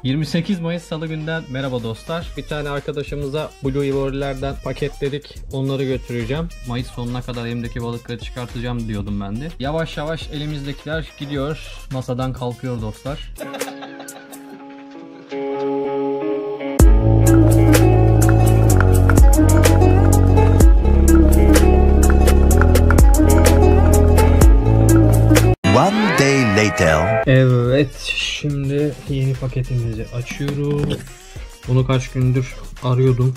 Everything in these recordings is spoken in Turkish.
28 Mayıs Salı günden merhaba dostlar. Bir tane arkadaşımıza Blue Ivory'lerden paketledik. Onları götüreceğim. Mayıs sonuna kadar elimdeki balıkları çıkartacağım diyordum ben de. Yavaş yavaş elimizdekiler gidiyor. Masadan kalkıyor dostlar. One day later. Evet, şimdi yeni paketimizi açıyoruz. Bunu kaç gündür arıyordum.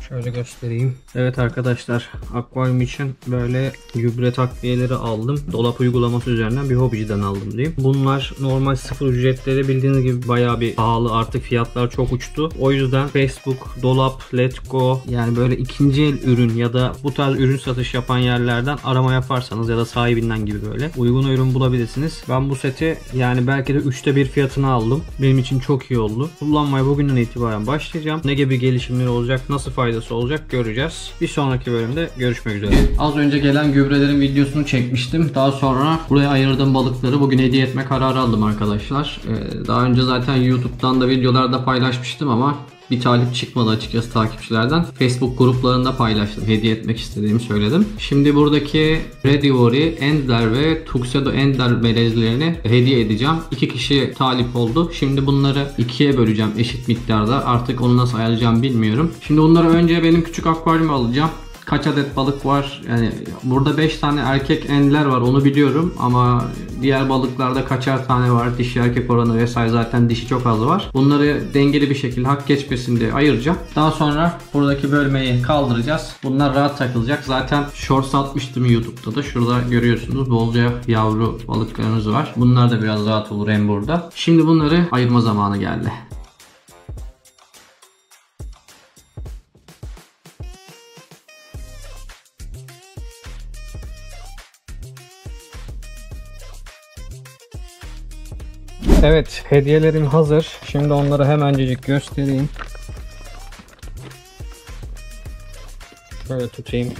Şöyle göstereyim. Evet arkadaşlar, akvaryum için böyle gübre takviyeleri aldım. Dolap uygulaması üzerinden bir hobiciden aldım diyeyim. Bunlar normal sıfır ücretleri, bildiğiniz gibi bayağı bir pahalı, artık fiyatlar çok uçtu. O yüzden Facebook, Dolap, Letgo, yani böyle ikinci el ürün ya da bu tarz ürün satış yapan yerlerden arama yaparsanız ya da sahibinden gibi böyle uygun ürün bulabilirsiniz. Ben bu seti yani belki de 1/3 fiyatına aldım. Benim için çok iyi oldu. Kullanmaya bugünden itibaren başlayacağım. Ne gibi gelişimleri olacak, nasıl faydası olacak göreceğiz. Bir sonraki bölümde görüşmek üzere. Az önce gelen gübrelerin videosunu çekmiştim. Daha sonra buraya ayırdığım balıkları bugün hediye etme kararı aldım arkadaşlar. Daha önce zaten YouTube'dan da videolarda paylaşmıştım ama bir talip çıkmadı açıkçası takipçilerden. Facebook gruplarında paylaştım. Hediye etmek istediğimi söyledim. Şimdi buradaki Red Ivory, Ender ve Tuxedo Ender melezlerini hediye edeceğim. 2 kişi talip oldu. Şimdi bunları 2'ye böleceğim eşit miktarda. Artık onu nasıl ayarlayacağım bilmiyorum. Şimdi bunları önce benim küçük akvaryuma alacağım. Kaç adet balık var? Yani burada 5 tane erkek endler var, onu biliyorum ama diğer balıklarda kaçar tane var, dişi erkek oranı vesaire, zaten dişi çok az var. Bunları dengeli bir şekilde hak geçmesin diye ayıracağım. Daha sonra buradaki bölmeyi kaldıracağız. Bunlar rahat takılacak. Zaten shorts atmıştım YouTube'da da. Şurada görüyorsunuz bolca yavru balıklarımız var. Bunlar da biraz rahat olur hem burada. Şimdi bunları ayırma zamanı geldi. Evet, hediyelerim hazır. Şimdi onları hemencecik göstereyim. Şöyle tutayım.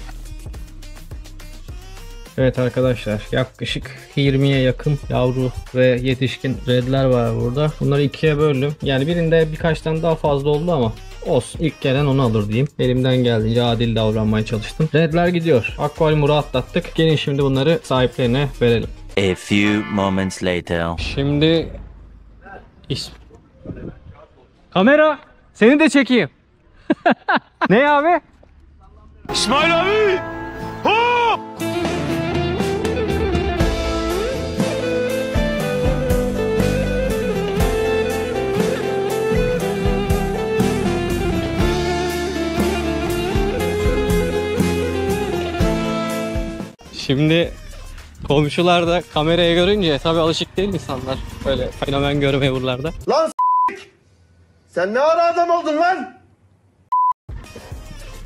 Evet arkadaşlar, yaklaşık 20'ye yakın yavru ve yetişkin redler var burada. Bunları 2'ye böldüm. Yani birinde birkaç tane daha fazla oldu ama olsun. İlk gelen onu alır diyeyim. Elimden geldiğince adil davranmaya çalıştım. Redler gidiyor. Akvaryumu rahatlattık. Gelin şimdi bunları sahiplerine verelim. A few moments later. Şimdi kamera, seni de çekeyim. Ne abi? İsmail abi! Hop! Şimdi komşular da kamerayı görünce tabii alışık değil insanlar böyle fenomen görmeye buralarda. Lan sen ne ara adam oldun lan?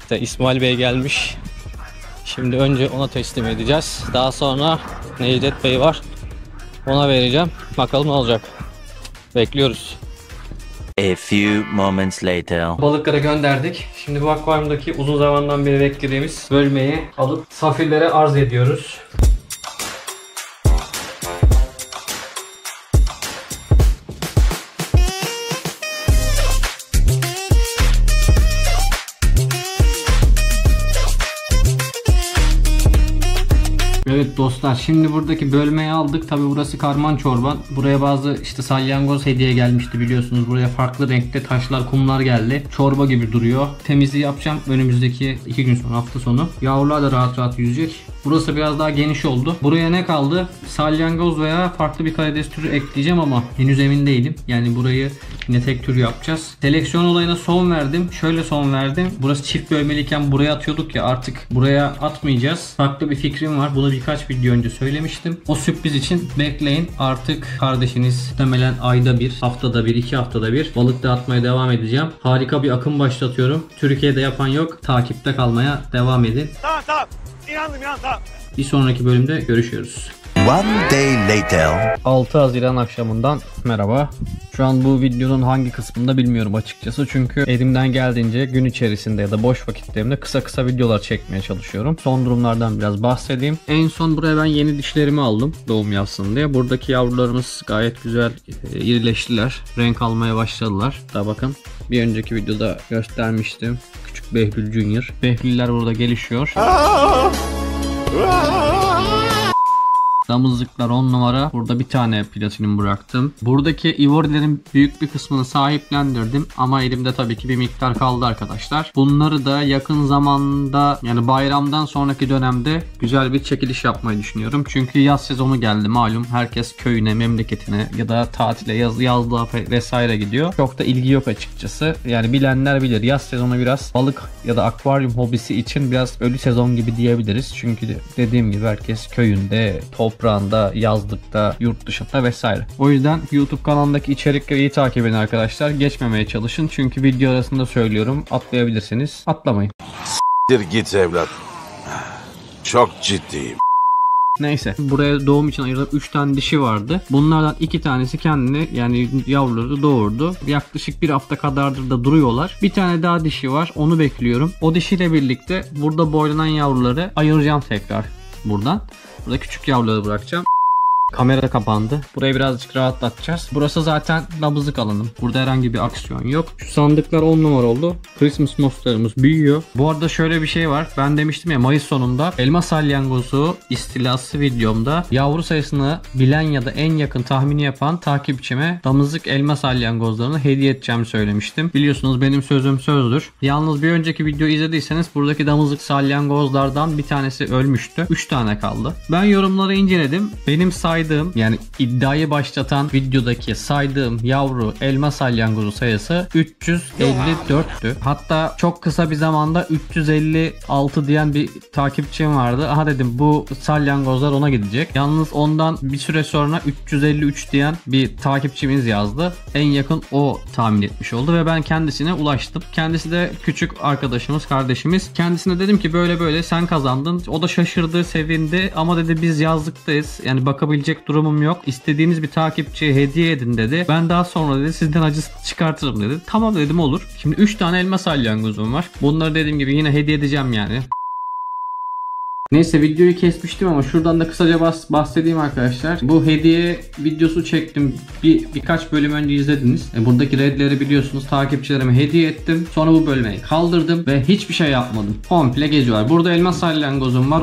İşte İsmail Bey gelmiş. Şimdi önce ona teslim edeceğiz. Daha sonra Necdet Bey var. Ona vereceğim. Bakalım ne olacak. Bekliyoruz. A few moments later. Balıkları gönderdik. Şimdi bu akvaryumdaki uzun zamandan beri beklediğimiz bölmeyi alıp safirlere arz ediyoruz. Evet dostlar, şimdi buradaki bölmeyi aldık. Tabi burası karman çorban. Buraya bazı işte salyangoz hediye gelmişti biliyorsunuz. Buraya farklı renkte taşlar, kumlar geldi. Çorba gibi duruyor. Temizliği yapacağım önümüzdeki 2 gün sonra, hafta sonu. Yavrular da rahat rahat yüzecek. Burası biraz daha geniş oldu. Buraya ne kaldı? Salyangoz veya farklı bir karides türü ekleyeceğim ama henüz emin değilim. Yani burayı yine tek tür yapacağız. Seleksiyon olayına son verdim. Şöyle son verdim. Burası çift bölmeliyken buraya atıyorduk ya, artık buraya atmayacağız. Farklı bir fikrim var. Bunu birkaç video önce söylemiştim. O sürpriz için bekleyin. Artık kardeşiniz muhtemelen ayda bir, haftada bir, 2 haftada bir balık dağıtmaya devam edeceğim. Harika bir akım başlatıyorum. Türkiye'de yapan yok. Takipte kalmaya devam edin. Tamam. İnandım tamam. Bir sonraki bölümde görüşürüz. One day later. 6 Haziran akşamından merhaba. Şu an bu videonun hangi kısmında bilmiyorum açıkçası. Çünkü elimden geldiğince gün içerisinde ya da boş vakitlerimde kısa videolar çekmeye çalışıyorum. Son durumlardan biraz bahsedeyim. En son buraya ben yeni dişlerimi aldım doğum yapsın diye. Buradaki yavrularımız gayet güzel irileştiler. Renk almaya başladılar. Daha bakın bir önceki videoda göstermiştim. Küçük Behlül Junior. Behlüller burada gelişiyor. Damızlıklar 10 numara. Burada bir tane platinim bıraktım. Buradaki ivorilerin büyük bir kısmını sahiplendirdim. Ama elimde tabii ki bir miktar kaldı arkadaşlar. Bunları da yakın zamanda, yani bayramdan sonraki dönemde güzel bir çekiliş yapmayı düşünüyorum. Çünkü yaz sezonu geldi malum. Herkes köyüne, memleketine ya da tatile, yazlığa vesaire gidiyor. Çok da ilgi yok açıkçası. Yani bilenler bilir. Yaz sezonu biraz balık ya da akvaryum hobisi için biraz ölü sezon gibi diyebiliriz. Çünkü dediğim gibi herkes köyünde, toprağında, yazlıkta, yurt dışında vesaire. O yüzden YouTube kanalındaki içerikleri iyi takip edin arkadaşlar. Geçmemeye çalışın. Çünkü video arasında söylüyorum. Atlayabilirsiniz. Atlamayın. Git evlat. Çok ciddiyim. Neyse. Buraya doğum için ayırdığım 3 tane dişi vardı. Bunlardan 2 tanesi kendini, yani yavruları doğurdu. Yaklaşık 1 hafta kadardır da duruyorlar. Bir tane daha dişi var. Onu bekliyorum. O dişiyle birlikte burada boylanan yavruları ayıracağım tekrar buradan. Burada küçük yavruları bırakacağım. Kamera kapandı. Burayı birazcık rahatlatacağız. Burası zaten nabızlık alanım. Burada herhangi bir aksiyon yok. Şu sandıklar 10 numara oldu. Christmas mosslarımız büyüyor. Bu arada şöyle bir şey var. Ben demiştim ya, Mayıs sonunda elma salyangozu istilası videomda yavru sayısını bilen ya da en yakın tahmini yapan takipçime damızlık elma salyangozlarını hediye edeceğimi söylemiştim. Biliyorsunuz benim sözüm sözdür. Yalnız bir önceki videoyu izlediyseniz buradaki damızlık salyangozlardan bir tanesi ölmüştü. 3 tane kaldı. Ben yorumları inceledim. Benim yani iddiayı başlatan videodaki saydığım yavru elma salyangozu sayısı 354'tü. Hatta çok kısa bir zamanda 356 diyen bir takipçim vardı. Aha dedim, bu salyangozlar ona gidecek. Yalnız ondan bir süre sonra 353 diyen bir takipçimiz yazdı. En yakın o tahmin etmiş oldu ve ben kendisine ulaştım. Kendisi de küçük arkadaşımız, kardeşimiz. Kendisine dedim ki böyle sen kazandın. O da şaşırdı, sevindi ama dedi biz yazlıktayız. Yani bakabilecek durumum yok. İstediğiniz bir takipçiye hediye edin dedi. Ben daha sonra dedi sizden acı çıkartırım dedi. Tamam dedim, olur. Şimdi 3 tane elma salyangozum var. Bunları dediğim gibi yine hediye edeceğim yani. Neyse, videoyu kesmiştim ama şuradan da kısaca bahsedeyim arkadaşlar. Bu hediye videosu çektim. Birkaç bölüm önce izlediniz. Buradaki redleri biliyorsunuz, takipçilerime hediye ettim. Sonra bu bölmeyi kaldırdım ve hiçbir şey yapmadım. Komple geziyorlar. Burada elma salyangozum var.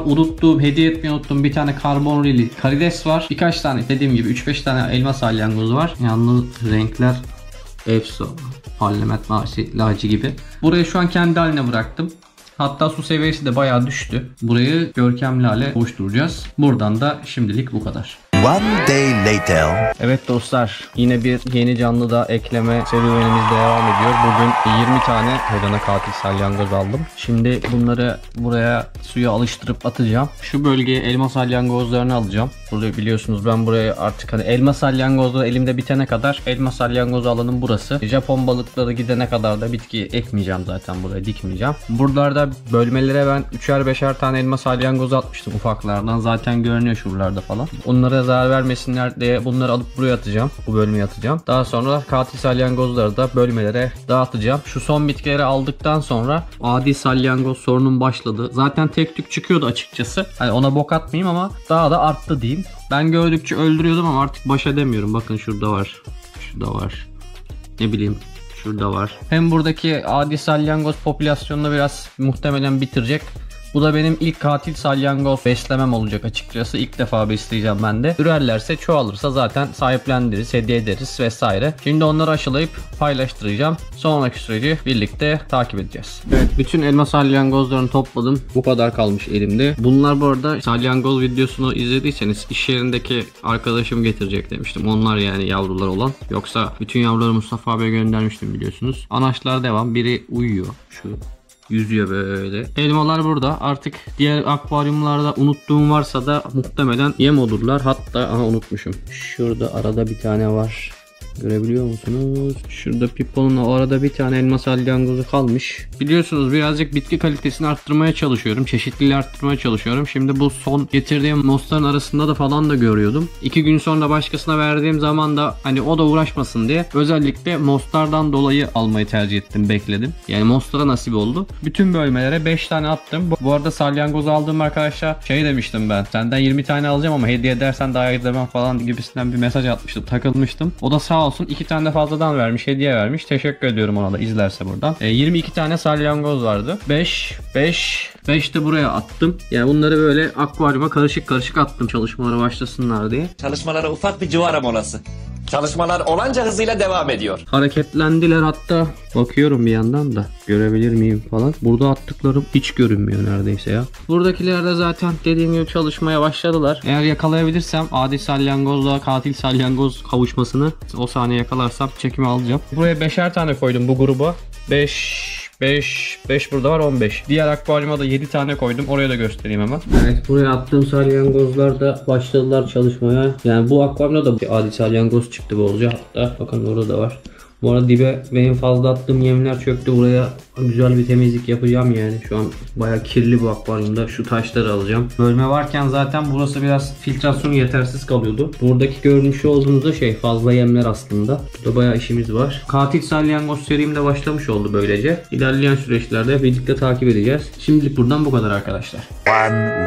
Hediye etmeyi unuttum. Bir tane karbonrili karides var. Birkaç tane, dediğim gibi 3-5 tane elma salyangozu var. Yalnız renkler efso. Parlament mavisi, laci gibi. Burayı şu an kendi haline bıraktım. Hatta su seviyesi de bayağı düştü. Burayı görkemli hale oluşturacağız. Buradan da şimdilik bu kadar. One day later. Evet dostlar, yine bir yeni canlı da ekleme serüvenimiz devam ediyor. Bugün 20 tane hedana katil salyangoz aldım. Şimdi bunları buraya suya alıştırıp atacağım. Şu bölgeye elma salyangozlarını alacağım. Burada biliyorsunuz ben buraya artık elma salyangozları elimde bitene kadar elma salyangoz alanım burası. Japon balıkları gidene kadar da bitki ekmeyeceğim zaten, buraya dikmeyeceğim. Buralarda bölmelere ben 3'er 5'er tane elma salyangoz atmıştım ufaklardan. Zaten görünüyor şuralarda falan. Onlara zarar vermesinler diye bunları alıp buraya atacağım. Bu bölmeye atacağım. Daha sonra katil salyangozları da bölmelere dağıtacağım. Şu son bitkileri aldıktan sonra adi salyangoz sorunum başladı. Zaten tek tük çıkıyordu açıkçası. Hani ona bok atmayayım ama daha da arttı diyeyim. Ben gördükçe öldürüyordum ama artık baş edemiyorum. Bakın şurada var. Şurada var. Ne bileyim. Şurada var. Hem buradaki adi salyangoz popülasyonunu biraz muhtemelen bitirecek. Bu da benim ilk katil salyangoz beslemem olacak açıkçası. İlk defa besleyeceğim ben de. Ürerlerse, çoğalırsa zaten sahiplendiririz, hediye ederiz vesaire. Şimdi onları aşılayıp paylaştıracağım. Sonraki süreci birlikte takip edeceğiz. Evet, bütün elma salyangozlarını topladım. Bu kadar kalmış elimde. Bunlar bu arada salyangoz videosunu izlediyseniz iş yerindeki arkadaşım getirecek demiştim. Onlar yani yavrular olan. Yoksa bütün yavruları Mustafa abiye göndermiştim biliyorsunuz. Anaçlar devam. Biri uyuyor. Şu yüzüyor böyle. Elmalar burada. Artık diğer akvaryumlarda unuttuğum varsa da muhtemelen yem olurlar. Hatta unutmuşum. Şurada arada bir tane var. Görebiliyor musunuz? Şurada Pipo'nun o arada bir tane elma salyangozu kalmış. Biliyorsunuz birazcık bitki kalitesini arttırmaya çalışıyorum. Çeşitliliği arttırmaya çalışıyorum. Şimdi bu son getirdiğim mostların arasında da falan da görüyordum. 2 gün sonra başkasına verdiğim zaman da hani o da uğraşmasın diye özellikle mostlardan dolayı almayı tercih ettim. Bekledim. Yani mostlara nasip oldu. Bütün bölmelere 5 tane attım. Bu arada salyangoz aldığım arkadaşlar şey demiştim ben. Senden 20 tane alacağım ama hediye edersen daha edemem falan gibisinden bir mesaj atmıştım. Takılmıştım. O da sağ olsun 2 tane de fazladan vermiş. Hediye vermiş. Teşekkür ediyorum ona da izlerse buradan. 22 tane salyangoz vardı. 5 de buraya attım. Yani bunları böyle akvaryuma karışık karışık attım çalışmalara başlasınlar diye. Çalışmalara ufak bir civara molası. Çalışmalar olanca hızıyla devam ediyor. Hareketlendiler hatta. Bakıyorum bir yandan da görebilir miyim falan. Burada attıklarım hiç görünmüyor neredeyse ya. Buradakiler de zaten dediğim gibi çalışmaya başladılar. Eğer yakalayabilirsem adi salyangozla katil salyangoz kavuşmasını o saniye yakalarsam çekimi alacağım. Buraya 5'er tane koydum bu gruba. 5 burada var 15. Diğer akvaryuma da 7 tane koydum. Oraya da göstereyim hemen. Evet, buraya attığım salyangozlar da başladılar çalışmaya. Yani bu akvaryumda da bir adi salyangoz çıktı bolca. Hatta bakın orada da var. Bu arada dibe benim fazla attığım yemler çöktü. Buraya güzel bir temizlik yapacağım yani. Şu an bayağı kirli bu akvaryumda. Şu taşları alacağım. Bölme varken zaten burası biraz filtrasyonu yetersiz kalıyordu. Buradaki görünüş olduğunuzda fazla yemler aslında. Burada bayağı işimiz var. Katil salyangoz serim de başlamış oldu böylece. İlerleyen süreçlerde birlikte takip edeceğiz. Şimdilik buradan bu kadar arkadaşlar. 1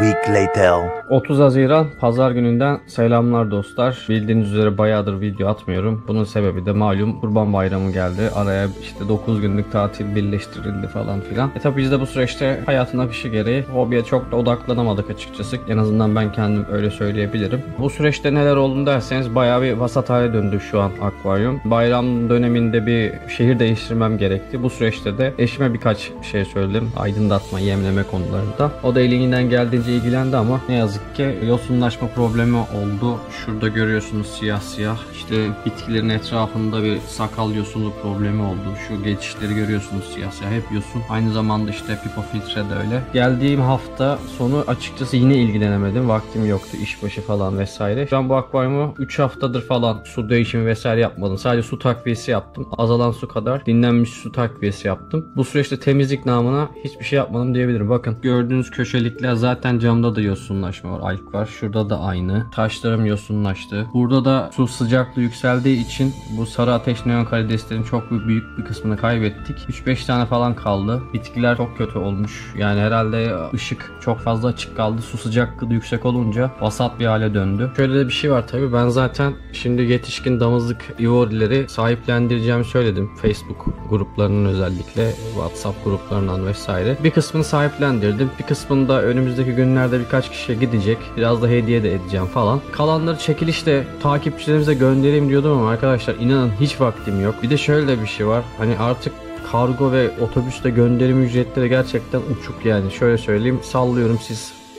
week later. 30 Haziran Pazar gününden selamlar dostlar. Bildiğiniz üzere bayağıdır video atmıyorum. Bunun sebebi de malum Kurban Bayramı geldi. Araya işte 9 günlük tatil birleştirildi falan filan. Tabi biz de bu süreçte hayatın akışı gereği hobiye çok da odaklanamadık açıkçası. En azından ben kendim öyle söyleyebilirim. Bu süreçte neler oldu derseniz bayağı bir vasat hale döndü şu an akvaryum. Bayram döneminde bir şehir değiştirmem gerekti. Bu süreçte de eşime birkaç şey söyledim. Aydınlatma, yemleme konularında. O da elinden geldiğince ilgilendi ama ne yazık ki yosunlaşma problemi oldu. Şurada görüyorsunuz siyah siyah. İşte bitkilerin etrafında bir sakal yosunu problemi oldu. Şu geçişleri görüyorsunuz siyah siyah. Hep yosun. Aynı zamanda işte pipo filtre de öyle. Geldiğim hafta sonu açıkçası yine ilgilenemedim. Vaktim yoktu. İşbaşı falan vesaire. Ben bu akvaryumu 3 haftadır falan su değişimi vesaire yapmadım. Sadece su takviyesi yaptım. Azalan su kadar dinlenmiş su takviyesi yaptım. Bu süreçte temizlik namına hiçbir şey yapmadım diyebilirim. Bakın gördüğünüz köşelikler zaten camda da yosunlaşma var. Alg var. Şurada da aynı. Taşlarım yosunlaştı. Burada da su sıcaklığı yükseldiği için bu sarı ateş neon karideslerin çok büyük bir kısmını kaybettik. 3-5 tane falan kaldı. Bitkiler çok kötü olmuş. Yani herhalde ışık çok fazla açık kaldı. Su sıcaklığı yüksek olunca vasat bir hale döndü. Şöyle de bir şey var tabii. Ben zaten şimdi yetişkin damızlık ivorileri sahiplendireceğimi söyledim. Facebook gruplarının özellikle WhatsApp gruplarından vesaire. Bir kısmını sahiplendirdim. Bir kısmını da önümüzdeki günlerde birkaç kişiye gidecek. Biraz da hediye de edeceğim falan. Kalanları çekilişte takipçilerimize göndereyim diyordum ama arkadaşlar inanın hiç vaktim yok. Bir de şöyle de bir şey var. Hani artık kargo ve otobüste gönderim ücretleri gerçekten uçuk yani. Şöyle söyleyeyim, sallıyorum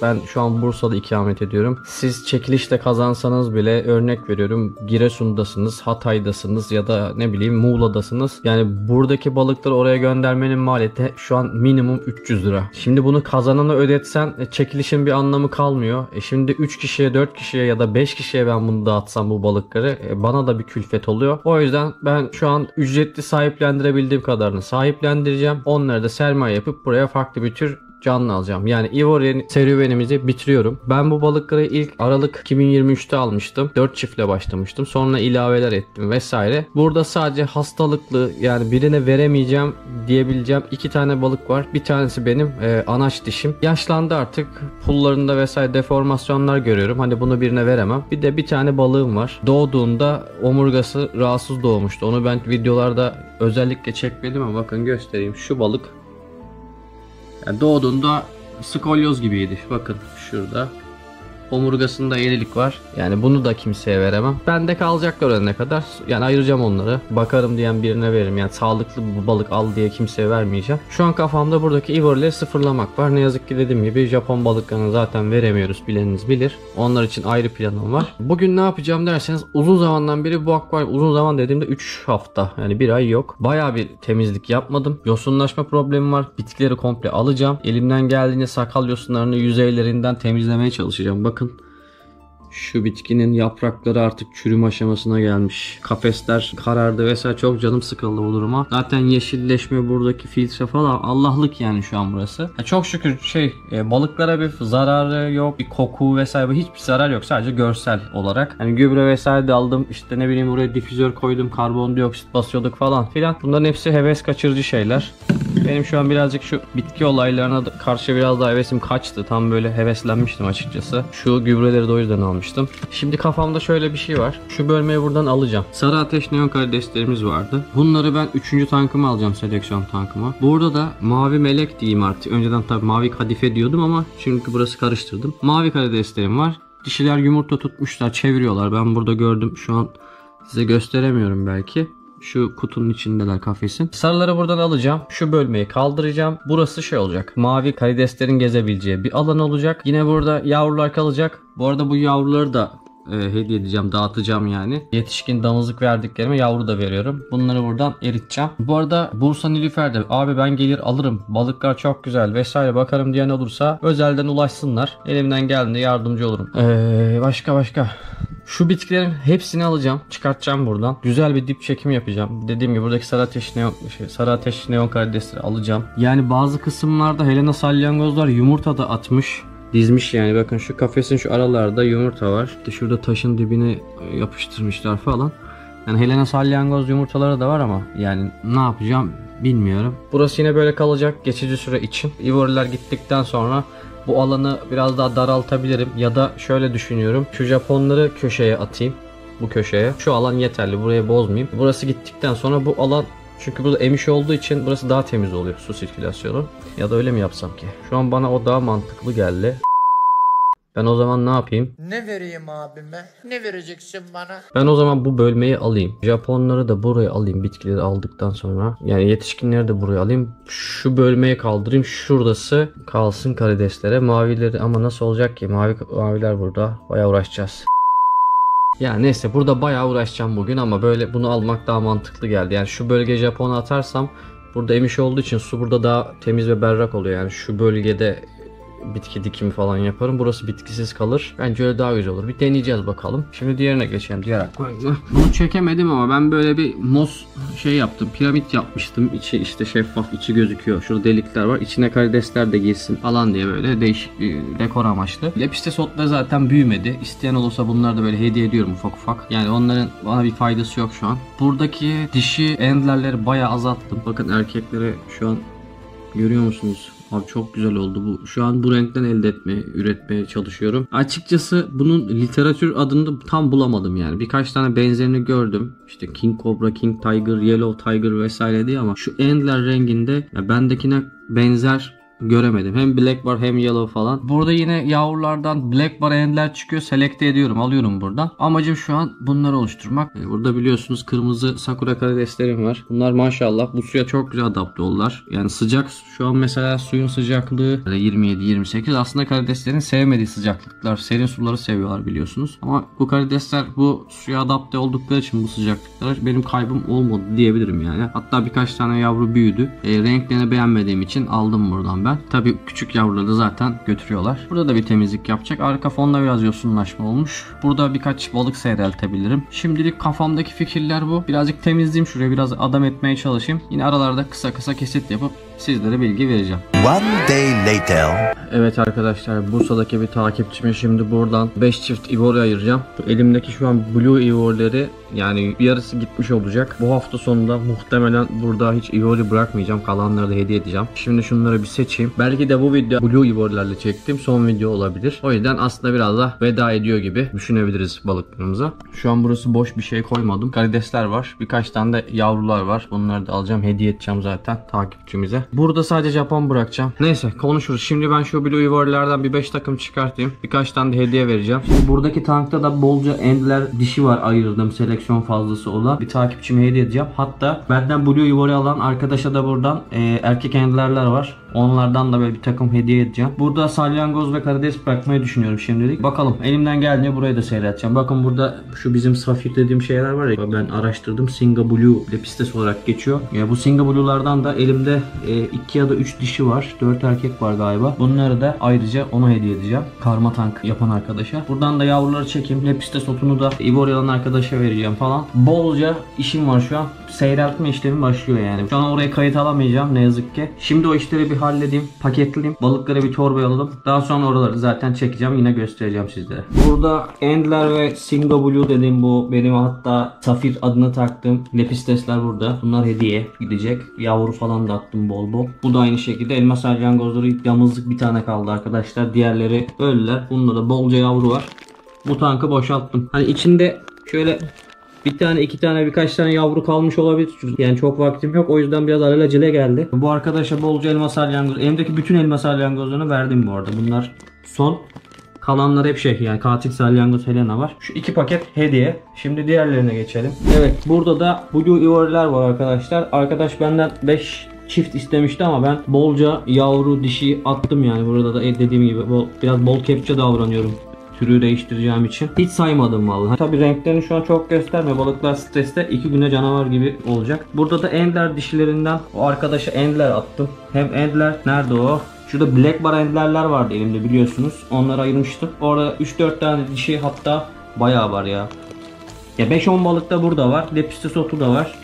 ben şu an Bursa'da ikamet ediyorum. Siz çekilişte kazansanız bile örnek veriyorum Giresun'dasınız, Hatay'dasınız ya da ne bileyim Muğla'dasınız. Yani buradaki balıkları oraya göndermenin maliyeti şu an minimum 300 lira. Şimdi bunu kazanana ödetsen çekilişin bir anlamı kalmıyor. Şimdi 3 kişiye, 4 kişiye ya da 5 kişiye ben bunu dağıtsam bu balıkları bana da bir külfet oluyor. O yüzden ben şu an ücretli sahiplendirebildiğim kadarını sahiplendireceğim. Onları da sermaye yapıp buraya farklı bir tür canlı alacağım. Yani Ivori serüvenimizi bitiriyorum. Ben bu balıkları ilk Aralık 2023'te almıştım. 4 çiftle başlamıştım. Sonra ilaveler ettim vesaire. Burada sadece hastalıklı yani birine veremeyeceğim diyebileceğim 2 tane balık var. Bir tanesi benim anaç dişim. Yaşlandı artık. Pullarında vesaire deformasyonlar görüyorum. Hani bunu birine veremem. Bir de bir tane balığım var. Doğduğunda omurgası rahatsız doğmuştu. Onu ben videolarda özellikle çekmedim ama bakın göstereyim. Şu balık yani doğduğunda skolyoz gibiydi. Bakın şurada. Omurgasında eğrilik var. Yani bunu da kimseye veremem. Bende kalacaklar ölene kadar. Yani ayıracağım onları. Bakarım diyen birine veririm. Yani sağlıklı bu balık al diye kimseye vermeyeceğim. Şu an kafamda buradaki ivorileri sıfırlamak var. Ne yazık ki dediğim gibi Japon balıklarını zaten veremiyoruz. Bileniniz bilir. Onlar için ayrı planım var. Bugün ne yapacağım derseniz uzun zamandan beri bu akvaryum, uzun zaman dediğimde 3 hafta yani 1 ay yok. Bayağı bir temizlik yapmadım. Yosunlaşma problemi var. Bitkileri komple alacağım. Elimden geldiğince sakal yosunlarını yüzeylerinden temizlemeye çalışacağım. Bakın Şu bitkinin yaprakları artık çürüme aşamasına gelmiş. Kafesler karardı vesaire, çok canım sıkıldı bu duruma. Zaten yeşilleşme, buradaki filtre falan Allah'lık yani şu an burası. Çok şükür balıklara bir zararı yok, bir koku vesaire hiçbir zarar yok, sadece görsel olarak. Hani gübre vesaire de aldım, işte ne bileyim buraya difüzör koydum, karbondioksit basıyorduk falan filan. Bunların hepsi heves kaçırıcı şeyler. Benim şu an birazcık şu bitki olaylarına karşı biraz daha hevesim kaçtı. Tam böyle heveslenmiştim açıkçası. Şu gübreleri de o yüzden almıştım. Şimdi kafamda şöyle bir şey var. Şu bölmeyi buradan alacağım. Sarı ateş neon karideslerimiz vardı. Bunları ben 3. tankıma alacağım, seleksiyon tankıma. Burada da mavi melek diyeyim artık. Önceden tabii mavi kadife diyordum ama çünkü burası karıştırdım. Mavi karideslerim var. Dişiler yumurta tutmuşlar, çeviriyorlar. Ben burada gördüm. Şu an size gösteremiyorum belki. Şu kutunun içindeler, kafesin. Sarıları buradan alacağım. Şu bölmeyi kaldıracağım. Burası olacak. Mavi karideslerin gezebileceği bir alan olacak. Yine burada yavrular kalacak. Bu arada bu yavruları da hediye edeceğim, dağıtacağım yani. Yetişkin damızlık verdiklerime yavru da veriyorum. Bunları buradan eriteceğim. Bu arada Bursa Nilüfer'de abi ben gelir alırım, balıklar çok güzel vesaire bakarım diyen olursa özelden ulaşsınlar. Elimden geldiğinde yardımcı olurum. Başka. Şu bitkilerin hepsini alacağım, çıkartacağım buradan. Güzel bir dip çekimi yapacağım. Dediğim gibi buradaki sarı ateş neon karidesleri alacağım. Yani bazı kısımlarda Helena salyangozlar yumurta da atmış. Dizmiş yani, bakın şu kafesin şu aralarda yumurta var. İşte şurada taşın dibine yapıştırmışlar falan. Yani Helena salyangoz yumurtaları da var ama yani ne yapacağım bilmiyorum. Burası yine böyle kalacak geçici süre için. İvoriler gittikten sonra bu alanı biraz daha daraltabilirim. Ya da şöyle düşünüyorum. Şu Japonları köşeye atayım. Bu köşeye. Şu alan yeterli. Burayı bozmayayım. Burası gittikten sonra bu alan, çünkü burada emiş olduğu için burası daha temiz oluyor, su sirkülasyonu. Ya da öyle mi yapsam ki? Şu an bana o daha mantıklı geldi. Ben o zaman ne yapayım? Ne vereyim abime? Ne vereceksin bana? Ben o zaman bu bölmeyi alayım. Japonları da buraya alayım, bitkileri aldıktan sonra. Yani yetişkinleri de buraya alayım. Şu bölmeyi kaldırayım. Şurası kalsın karideslere. Mavileri ama nasıl olacak ki? Maviler burada. Bayağı uğraşacağız. Ya neyse, burada bayağı uğraşacağım bugün ama böyle bunu almak daha mantıklı geldi. Yani şu bölge Japon'a atarsam burada emiş olduğu için su burada daha temiz ve berrak oluyor. Yani şu bölgede bitki dikimi falan yaparım. Burası bitkisiz kalır. Bence öyle daha güzel olur. Bir deneyeceğiz bakalım. Şimdi diğerine geçelim. Diğer akvaryuma. Bunu çekemedim ama ben böyle bir mos yaptım. Piramit yapmıştım. İçi işte şeffaf, içi gözüküyor. Şurada delikler var. İçine karidesler de girsin falan diye böyle değişik bir dekor amaçlı. Lepistes otları zaten büyümedi. İsteyen olursa bunları da böyle hediye ediyorum ufak ufak. Yani onların bana bir faydası yok şu an. Buradaki dişi endlerleri bayağı azalttım. Bakın erkekleri şu an görüyor musunuz? Abi çok güzel oldu bu. Şu an bu renkten üretmeye çalışıyorum. Açıkçası bunun literatür adını tam bulamadım yani. Birkaç tane benzerini gördüm. İşte King Cobra, King Tiger, Yellow Tiger vesaire diye ama şu endler renginde ya bendekine benzer göremedim. Hem black bar hem yellow falan. Burada yine yavrulardan black bar endler çıkıyor. Selekte ediyorum. Alıyorum buradan. Amacım şu an bunları oluşturmak. Burada biliyorsunuz kırmızı sakura karideslerim var. Bunlar maşallah bu suya çok güzel adapte oldular. Yani sıcak, şu an mesela suyun sıcaklığı 27-28. Aslında karideslerin sevmediği sıcaklıklar. Serin suları seviyorlar biliyorsunuz. Ama bu karidesler bu suya adapte oldukları için bu sıcaklıklar benim kaybım olmadı diyebilirim yani. Hatta birkaç tane yavru büyüdü. Renklerini beğenmediğim için aldım buradan ben. Tabii küçük yavruları da zaten götürüyorlar. Burada da bir temizlik yapacak. Arka fonda biraz yosunlaşma olmuş. Burada birkaç balık seyreltebilirim. Şimdilik kafamdaki fikirler bu. Birazcık temizleyeyim şurayı. Biraz adam etmeye çalışayım. Yine aralarda kısa kesit yapıp sizlere bilgi vereceğim. One day later. Evet arkadaşlar, Bursa'daki bir takipçime şimdi buradan 5 çift ivori ayıracağım. Elimdeki şu an blue ivorileri yani yarısı gitmiş olacak. Bu hafta sonunda muhtemelen burada hiç ivori bırakmayacağım. Kalanları da hediye edeceğim. Şimdi şunları bir seçeyim. Belki de bu video blue ivorilerle çektiğim son video olabilir. O yüzden aslında biraz da veda ediyor gibi düşünebiliriz balıklarımıza. Şu an burası boş, bir şey koymadım. Karidesler var. Birkaç tane de yavrular var. Bunları da alacağım. Hediye edeceğim zaten takipçimize. Burada sadece Japon bırakacağım. Neyse konuşuruz. Şimdi ben şu blue ivorilerden bir 5 takım çıkartayım. Birkaç tane de hediye vereceğim. Şimdi buradaki tankta da bolca endler dişi var ayırdım. Seleksiyon fazlası olan. Bir takipçime hediye edeceğim. Hatta benden blue ivori alan arkadaşa da buradan erkek endlerler var. Onlardan da böyle bir takım hediye edeceğim. Burada salyangoz ve karides bırakmayı düşünüyorum şimdilik. Bakalım, elimden geldiğince burayı da seyredeceğim. Bakın burada şu bizim safir dediğim şeyler var ya, ben araştırdım. Singa Blue Lepistes olarak geçiyor. Ya bu Singa Blue'lardan da elimde 2 ya da 3 dişi var. var. 4 erkek var galiba. Bunları da ayrıca ona hediye edeceğim. Karma tank yapan arkadaşa. Buradan da yavruları çekeyim. Lepistes otunu da Ivoria'nın arkadaşa vereceğim falan. Bolca işim var şu an. Seyreltme işlemi başlıyor yani. Şu an oraya kayıt alamayacağım ne yazık ki. Şimdi o işleri bir halledeyim. Paketleyeyim. Balıkları bir torbaya alalım. Daha sonra oraları zaten çekeceğim. Yine göstereceğim sizlere. Burada Endler ve Singo Blue dediğim bu benim hatta Safir adını taktığım Lepistesler burada. Bunlar hediye gidecek. Yavru falan da attım bol bol. Bu da aynı şekilde elmas salyangozları yalnızlık bir tane kaldı arkadaşlar. Diğerleri öldüler. Bunda da bolca yavru var. Bu tankı boşalttım. Hani içinde şöyle bir tane, iki tane, birkaç tane yavru kalmış olabilir. Yani çok vaktim yok. O yüzden biraz alelacele geldi. Bu arkadaşa bolca elmas salyangoz. Elimdeki bütün elmas salyangozlarını verdim bu arada. Bunlar son. Kalanlar hep şey yani katil salyangoz Helena var. Şu 2 paket hediye. Şimdi diğerlerine geçelim. Evet, burada da Blue Ivori'ler var arkadaşlar. Arkadaş benden 5 çift istemişti ama ben bolca yavru dişi attım yani. Burada da dediğim gibi biraz bol kepçe davranıyorum. Türü değiştireceğim için. Hiç saymadım vallahi. Tabi renklerini şu an çok gösterme. Balıklar streste 2 güne canavar gibi olacak. Burada da Endler dişilerinden o arkadaşa Endler attım. Hem Endler nerede o? Şurada Black Bar Endler'ler vardı elimde biliyorsunuz. Onları ayırmıştım. Orada 3-4 tane dişi hatta bayağı var ya. Ya 5-10 balık da burada var. Lepistes otu da var.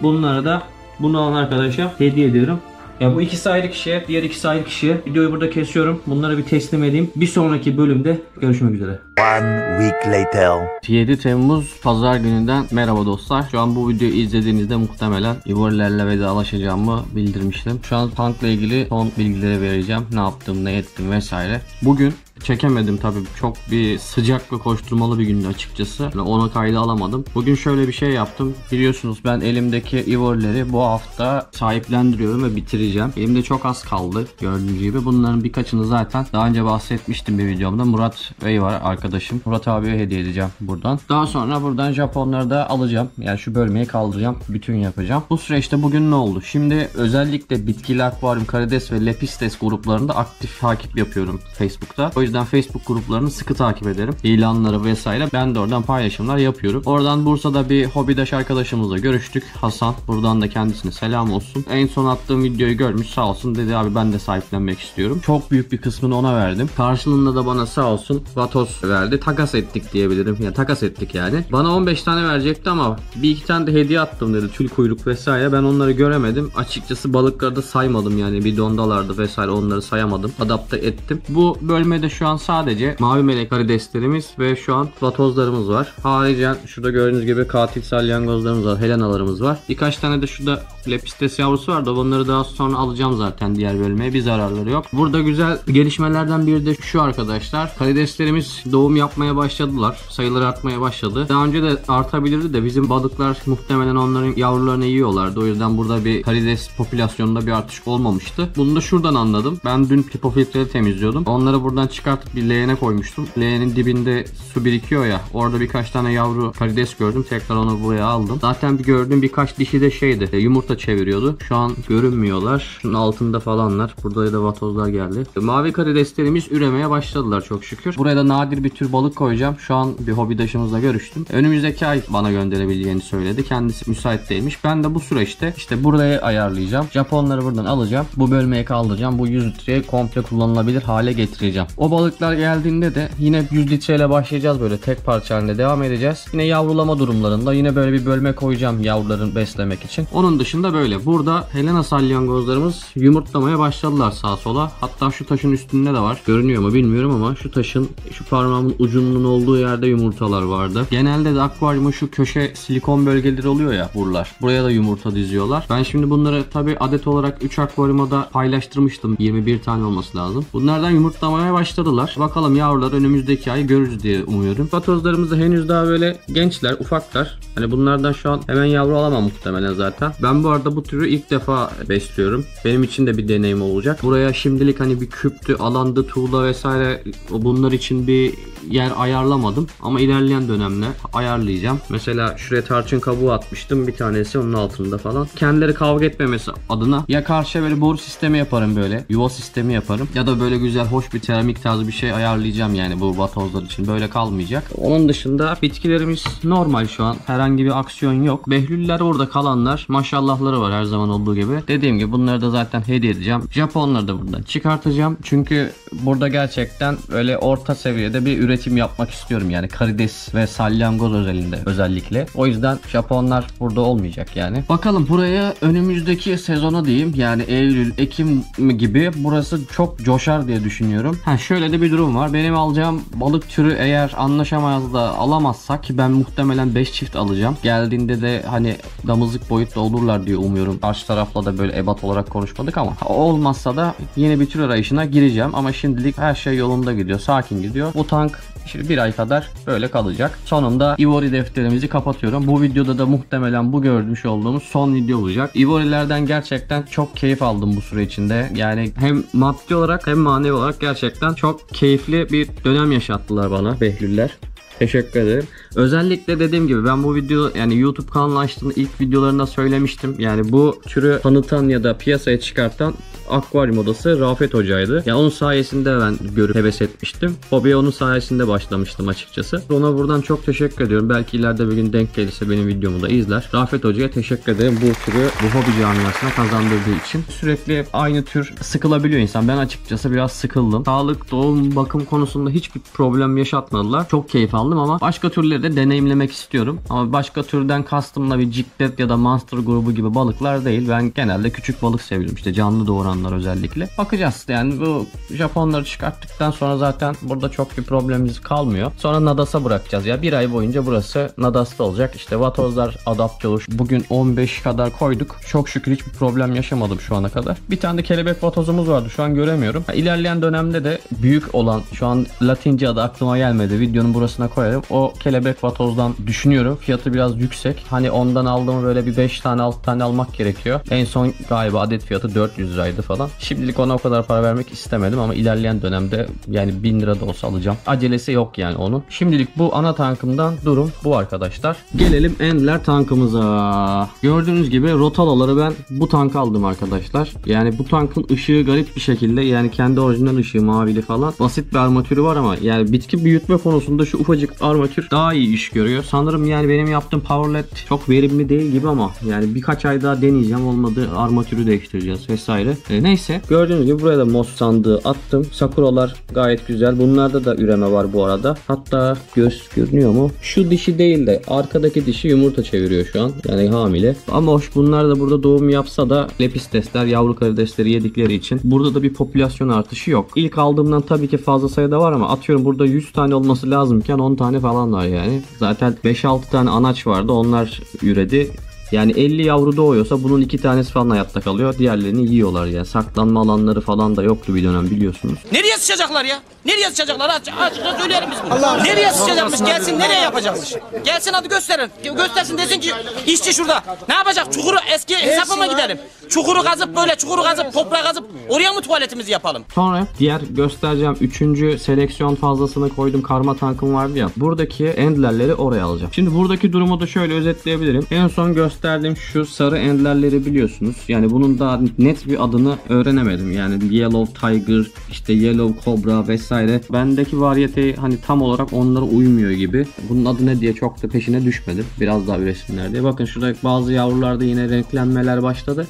Bunları da bunu alan arkadaşa hediye ediyorum. Ya bu ikisi ayrı kişiye, diğer ikisi ayrı kişiye. Videoyu burada kesiyorum. Bunları bir teslim edeyim. Bir sonraki bölümde görüşmek üzere. One week later. 7 Temmuz Pazar gününden merhaba dostlar. Şu an bu videoyu izlediğinizde muhtemelen Ivori'lerle vedalaşacağımı bildirmiştim. Şu an tankla ilgili son bilgileri vereceğim. Ne yaptım, ne ettim vesaire. Bugün çekemedim tabii, çok bir sıcak ve koşturmalı bir gündü açıkçası. Yani ona kayda alamadım. Bugün şöyle bir şey yaptım. Biliyorsunuz ben elimdeki Ivori'leri bu hafta sahiplendiriyorum ve bitireceğim. Elimde çok az kaldı gördüğünüz gibi. Bunların birkaçını zaten daha önce bahsetmiştim bir videomda. Murat Bey var arkadaşım. Murat abiye hediye edeceğim buradan. Daha sonra buradan Japonları da alacağım. Yani şu bölmeyi kaldıracağım. Bütün yapacağım. Bu süreçte bugün ne oldu? Şimdi özellikle bitkili akvaryum, karides ve lepistes gruplarında aktif takip yapıyorum Facebook'ta. O yüzden Facebook gruplarını sıkı takip ederim. İlanları vesaire. Ben de oradan paylaşımlar yapıyorum. Oradan Bursa'da bir hobidaş arkadaşımızla görüştük. Hasan. Buradan da kendisine selam olsun. En son attığım videoyu görmüş sağ olsun. Dedi abi ben de sahiplenmek istiyorum. Çok büyük bir kısmını ona verdim. Karşılığında da bana sağ olsun Vatos verdi. Takas ettik diyebilirim. Ya takas ettik yani. Bana 15 tane verecekti ama bir iki tane de hediye attım dedi. Tül kuyruk vesaire. Ben onları göremedim. Açıkçası balıkları da saymadım yani. Bidondalardı vesaire, onları sayamadım. Adapte ettim. Bu bölmede şu an sadece mavi melek karideslerimiz ve şu an vatozlarımız var. Haricen şurada gördüğünüz gibi katil salyangozlarımız var. Helenalarımız var. Birkaç tane de şurada lepistes yavrusu var da onları daha sonra alacağım zaten diğer bölmeye. Bir zararları yok. Burada güzel gelişmelerden biri de şu arkadaşlar. Karideslerimiz doğum yapmaya başladılar. Sayıları artmaya başladı. Daha önce de artabilirdi de bizim balıklar muhtemelen onların yavrularını yiyorlardı. O yüzden burada bir karides popülasyonunda bir artış olmamıştı. Bunu da şuradan anladım. Ben dün pipofiltreleri temizliyordum. Onları buradan çıkartıp bir leğene koymuştum. Leğenin dibinde su birikiyor ya. Orada birkaç tane yavru karides gördüm. Tekrar onu buraya aldım. Zaten bir gördüğüm birkaç dişi de şeydi. Yumurta çeviriyordu. Şu an görünmüyorlar. Şunun altında falanlar. Burada da vatozlar geldi. Mavi karideslerimiz üremeye başladılar çok şükür. Buraya da nadir bir tür balık koyacağım. Şu an bir hobidaşımızla görüştüm. Önümüzdeki ay bana gönderebileceğini söyledi. Kendisi müsait değilmiş. Ben de bu süreçte işte buraya ayarlayacağım. Japonları buradan alacağım. Bu bölmeye kaldıracağım. Bu 100 litreye komple kullanılabilir hale getireceğim. O balıklar geldiğinde de yine 100 litreyle başlayacağız, böyle tek parça halinde devam edeceğiz. Yine yavrulama durumlarında yine böyle bir bölme koyacağım yavruların beslemek için. Onun dışında böyle. Burada Helena salyangozlarımız yumurtlamaya başladılar sağa sola. Hatta şu taşın üstünde de var. Görünüyor mu bilmiyorum ama şu taşın şu parmağımın ucunun olduğu yerde yumurtalar vardı. Genelde de akvaryumun şu köşe silikon bölgeleri oluyor ya buralar. Buraya da yumurta diziyorlar. Ben şimdi bunları tabi adet olarak 3 akvaryuma da paylaştırmıştım. 21 tane olması lazım. Bunlardan yumurtlamaya başladılar. Bakalım yavrular önümüzdeki ay görürüz diye umuyorum. Vatozlarımız da henüz daha böyle gençler, ufaklar. Hani bunlardan şu an hemen yavru alamam muhtemelen zaten. Ben bu arada bu türü ilk defa besliyorum. Benim için de bir deneyim olacak. Buraya şimdilik hani bir küptü, alandı, tuğla vesaire bunlar için bir yer ayarlamadım. Ama ilerleyen dönemde ayarlayacağım. Mesela şuraya tarçın kabuğu atmıştım. Bir tanesi onun altında falan. Kendileri kavga etmemesi adına ya karşıya böyle boru sistemi yaparım böyle. Yuva sistemi yaparım. Ya da böyle güzel hoş bir seramik tarz bir şey ayarlayacağım yani bu vatozlar için. Böyle kalmayacak. Onun dışında bitkilerimiz normal şu an. Herhangi bir aksiyon yok. Behlüller orada kalanlar. Maşallahları var her zaman olduğu gibi. Dediğim gibi bunları da zaten hediye edeceğim. Japonları da buradan çıkartacağım. Çünkü burada gerçekten öyle orta seviyede bir üretim yapmak istiyorum. Yani karides ve salyangoz özelinde özellikle. O yüzden Japonlar burada olmayacak yani. Bakalım buraya önümüzdeki sezona diyeyim. Yani Eylül, Ekim gibi burası çok coşar diye düşünüyorum. Şöyle de bir durum var. Benim alacağım balık türü eğer anlaşamaz da alamazsak ki ben muhtemelen 5 çift alacağım. Geldiğinde de hani damızlık boyutta olurlar diye umuyorum. Karşı tarafla da böyle ebat olarak konuşmadık ama olmazsa da yeni bir tür arayışına gireceğim. Ama şimdilik her şey yolunda gidiyor. Sakin gidiyor. Bu tank şimdi bir ay kadar böyle kalacak. Sonunda Ivory defterimizi kapatıyorum. Bu videoda da muhtemelen bu görmüş olduğumuz son video olacak. Ivory'lerden gerçekten çok keyif aldım bu süre içinde. Yani hem maddi olarak hem manevi olarak gerçekten çok keyifli bir dönem yaşattılar bana Behlüller. Teşekkür ederim. Özellikle dediğim gibi ben bu video yani YouTube kanalı açtığımda ilk videolarında söylemiştim. Yani bu türü tanıtan ya da piyasaya çıkartan akvaryum odası Rafet Hoca'ydı. Yani onun sayesinde ben görüp heves etmiştim. Hobiye onun sayesinde başlamıştım açıkçası. Ona buradan çok teşekkür ediyorum. Belki ileride bir gün denk gelirse benim videomu da izler. Rafet Hoca'ya teşekkür ederim bu türü bu hobi camiasına kazandırdığı için. Sürekli aynı tür sıkılabiliyor insan. Ben açıkçası biraz sıkıldım. Sağlık, doğum, bakım konusunda hiçbir problem yaşatmadılar. Çok keyif aldım ama başka türleri de deneyimlemek istiyorum. Ama başka türden kastımla bir ciklet ya da monster grubu gibi balıklar değil. Ben genelde küçük balık seviyorum. İşte canlı doğuranlar özellikle. Bakacağız. Yani bu Japonları çıkarttıktan sonra zaten burada çok bir problemimiz kalmıyor. Sonra Nadas'a bırakacağız. Ya bir ay boyunca burası Nadas'ta olacak. İşte vatozlar adapte olur. Bugün 15 kadar koyduk. Çok şükür hiçbir problem yaşamadım şu ana kadar. Bir tane de kelebek vatozumuz vardı. Şu an göremiyorum. İlerleyen dönemde de büyük olan şu an Latince adı aklıma gelmedi. Videonun burasına koyarım. O kelebek vatozdan düşünüyorum. Fiyatı biraz yüksek. Hani ondan aldığım böyle bir 5 tane 6 tane almak gerekiyor. En son galiba adet fiyatı 400 liraydı falan. Şimdilik ona o kadar para vermek istemedim ama ilerleyen dönemde yani 1000 lira da olsa alacağım. Acelesi yok yani onun. Şimdilik bu ana tankımdan durum bu arkadaşlar. Gelelim Endler tankımıza. Gördüğünüz gibi rotalaları ben bu tanka aldım arkadaşlar. Yani bu tankın ışığı garip bir şekilde yani kendi orijinal ışığı mavili falan. Basit bir armatürü var ama yani bitki büyütme konusunda şu ufacık armatür daha iyi iş görüyor. Sanırım yani benim yaptığım power led çok verimli değil gibi ama yani birkaç ay daha deneyeceğim. Olmadı armatürü değiştireceğiz vesaire. Neyse gördüğünüz gibi buraya da moss sandığı attım. Sakuralar gayet güzel. Bunlarda da üreme var bu arada. Hatta göz görünüyor mu? Şu dişi değil de arkadaki dişi yumurta çeviriyor şu an. Yani hamile. Ama hoş bunlar da burada doğum yapsa da lepistesler yavru karidesleri yedikleri için burada da bir popülasyon artışı yok. İlk aldığımdan tabii ki fazla sayıda var ama atıyorum burada 100 tane olması lazımken 10 tane falan var yani. Zaten 5-6 tane anaç vardı. Onlar üredi. Yani 50 yavru doğuyorsa bunun 2 tanesi falan hayatta kalıyor. Diğerlerini yiyorlar ya. Saklanma alanları falan da yoktu bir dönem biliyorsunuz. Nereye sıçacaklar ya? Nereye sıçacaklar? Açıkça söyleyelim biz bunu. Nereye sıçacakmış? Gelsin nereye yapacakmış? Gelsin hadi gösterin. Göstersin desin ki işçi şurada. Ne yapacak? Çukuru eski hesaba mı gidelim? Çukuru kazıp böyle çukuru kazıp toprağı kazıp oraya mı tuvaletimizi yapalım? Sonra diğer göstereceğim 3. seleksiyon fazlasını koydum karma tankım vardı ya. Buradaki endlerleri oraya alacağım. Şimdi buradaki durumu da şöyle özetleyebilirim. En son gösterdiğim şu sarı endlerleri biliyorsunuz. Yani bunun daha net bir adını öğrenemedim. Yani Yellow Tiger, işte Yellow Cobra vesaire. Bendeki variyete hani tam olarak onlara uymuyor gibi. Bunun adı ne diye çok da peşine düşmedim. Biraz daha üretsinler diye. Bakın şurada bazı yavrularda yine renklenmeler başladı.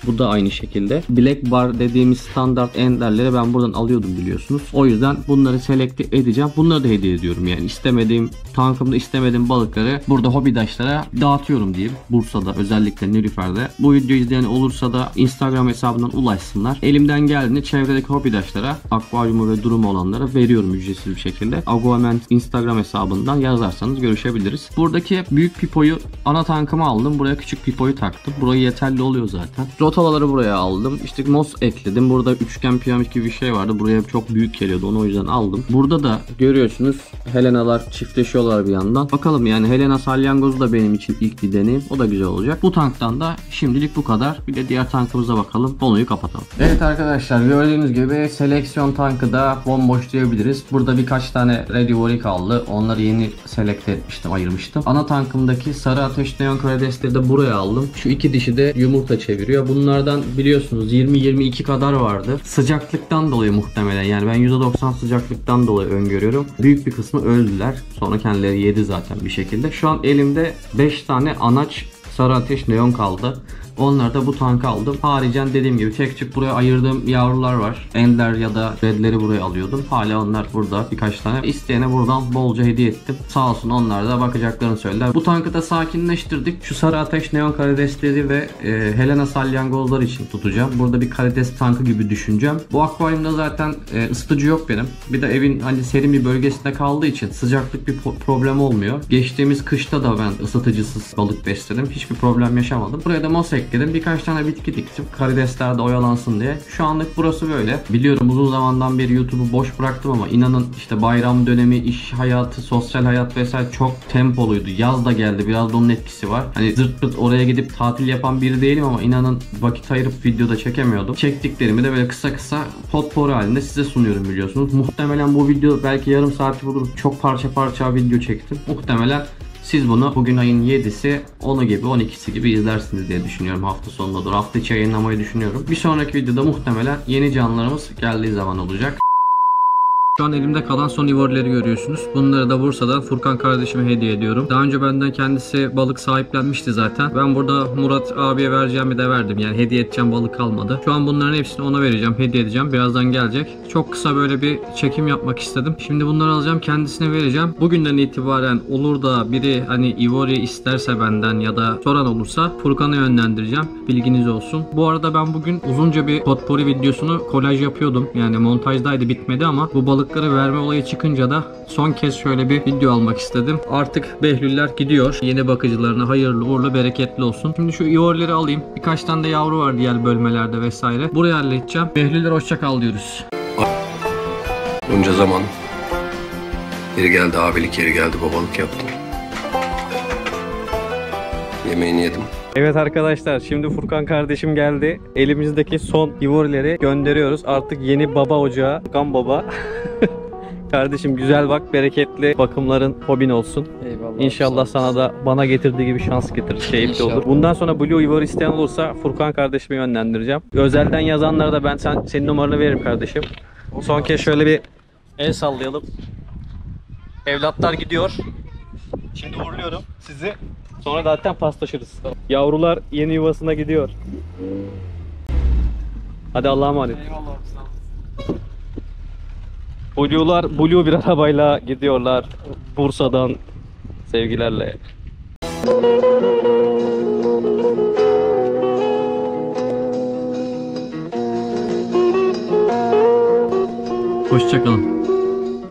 Bu da aynı şekilde. Black Bar dediğimiz standart endlerleri ben buradan alıyordum biliyorsunuz. O yüzden bunları selekte edeceğim. Bunları da hediye ediyorum yani. İstemediğim tankımda istemediğim balıkları burada hobidaşlara dağıtıyorum diyeyim. Bursa'da özellikle Nilüfer'de. Bu videoyu izleyen olursa da Instagram hesabından ulaşsınlar. Elimden geldiğinde çevredeki hobidaşlara akvaryumu ve durumu olanlara veriyorum ücretsiz bir şekilde. Aquaman Instagram hesabından yazarsanız görüşebiliriz. Buradaki büyük pipoyu ana tankıma aldım. Buraya küçük pipoyu taktım. Burayı yeterli oluyor zaten. Rotalaları buraya aldım. İşte moss ekledim. Burada üçgen piramit gibi bir şey vardı. Buraya çok büyük geliyordu. Onu o yüzden aldım. Burada da görüyorsunuz Helenalar çiftleşiyorlar bir yandan. Bakalım yani Helena salyangozu da benim için ilk bir deneyim. O da güzel olacak. Bu tanktan da şimdilik bu kadar. Bir de diğer tankımıza bakalım. Konuyu kapatalım. Evet arkadaşlar gördüğünüz gibi seleksiyon tankı da bomboş diyebiliriz. Burada birkaç tane Ready Warrior kaldı. Onları yeni selekte etmiştim, ayırmıştım. Ana tankımdaki sarı ateş neon karidesleri de buraya aldım. Şu iki dişi de yumurta çeviriyor. Bunlar bunlardan biliyorsunuz 20-22 kadar vardı. Sıcaklıktan dolayı muhtemelen, yani ben %90 sıcaklıktan dolayı öngörüyorum. Büyük bir kısmı öldüler. Sonra kendileri yedi zaten bir şekilde. Şu an elimde 5 tane anaç sarı ateş neon kaldı. Onları da bu tanka aldım. Haricen dediğim gibi tek tük buraya ayırdığım yavrular var. Ender ya da redleri buraya alıyordum. Hala onlar burada birkaç tane. İsteyene buradan bolca hediye ettim. Sağ olsun onlar da bakacaklarını söylediler. Bu tankı da sakinleştirdik. Şu sarı ateş neon karidesleri ve Helena salyangozlar için tutacağım. Burada bir karides tankı gibi düşüneceğim. Bu akvaryumda zaten ısıtıcı yok benim. Bir de evin hani serin bir bölgesinde kaldığı için sıcaklık bir problem olmuyor. Geçtiğimiz kışta da ben ısıtıcısız balık besledim. Hiçbir problem yaşamadım. Buraya da mos ekledim. Birkaç tane bitki diktim. Karidesler de oyalansın diye. Şu anlık burası böyle. Biliyorum uzun zamandan beri YouTube'u boş bıraktım ama inanın işte bayram dönemi, iş hayatı, sosyal hayat vesaire çok tempoluydu. Yaz da geldi. Biraz da onun etkisi var. Hani zırt pırt oraya gidip tatil yapan biri değilim ama inanın vakit ayırıp videoda çekemiyordum. Çektiklerimi de böyle kısa kısa potpourri halinde size sunuyorum biliyorsunuz. Muhtemelen bu video belki yarım saat bulur. Çok parça parça video çektim. Muhtemelen siz bunu bugün ayın 7'si, 10'u gibi, 12'si gibi izlersiniz diye düşünüyorum. Hafta sonunda dur. Hafta içi yayınlamayı düşünüyorum. Bir sonraki videoda muhtemelen yeni canlılarımız geldiği zaman olacak. Şu an elimde kalan son ivorileri görüyorsunuz. Bunları da Bursa'dan Furkan kardeşime hediye ediyorum. Daha önce benden kendisi balık sahiplenmişti zaten. Ben burada Murat abiye vereceğimi de verdim. Yani hediye edeceğim balık kalmadı. Şu an bunların hepsini ona vereceğim, hediye edeceğim. Birazdan gelecek. Çok kısa böyle bir çekim yapmak istedim. Şimdi bunları alacağım, kendisine vereceğim. Bugünden itibaren olur da biri hani ivori isterse benden ya da soran olursa Furkan'a yönlendireceğim. Bilginiz olsun. Bu arada ben bugün uzunca bir potpourri videosunu kolaj yapıyordum. Yani montajdaydı, bitmedi ama bu balıkları verme olayı çıkınca da son kez şöyle bir video almak istedim. Artık Behlüller gidiyor. Yeni bakıcılarına hayırlı uğurlu bereketli olsun. Şimdi şu ivorileri alayım. Birkaç tane de yavru var diğer bölmelerde vesaire. Burayı halledeceğim. Behlüller hoşça kal diyoruz. Bunca zaman yeri geldi abilik, yeri geldi babalık yaptım. Yemeğini yedim. Evet arkadaşlar, şimdi Furkan kardeşim geldi. Elimizdeki son ivorileri gönderiyoruz. Artık yeni baba ocağı. Furkan baba. Kardeşim güzel bak, bereketli bakımların hobin olsun. Eyvallah. İnşallah sana da bana getirdiği gibi şans getirir. Keyifli olur. Bundan sonra Blue Ivor isteyen olursa Furkan kardeşime yönlendireceğim. Özelden yazanlara da ben senin numaranı veririm kardeşim. Son kez şöyle bir el sallayalım. Evlatlar gidiyor. Şimdi uğurluyorum sizi. Sonra zaten paslaşırız. Yavrular yeni yuvasına gidiyor. Hadi Allah'a emanet. Blue'lar Blue bir arabayla gidiyorlar. Bursa'dan sevgilerle. Hoşça kalın.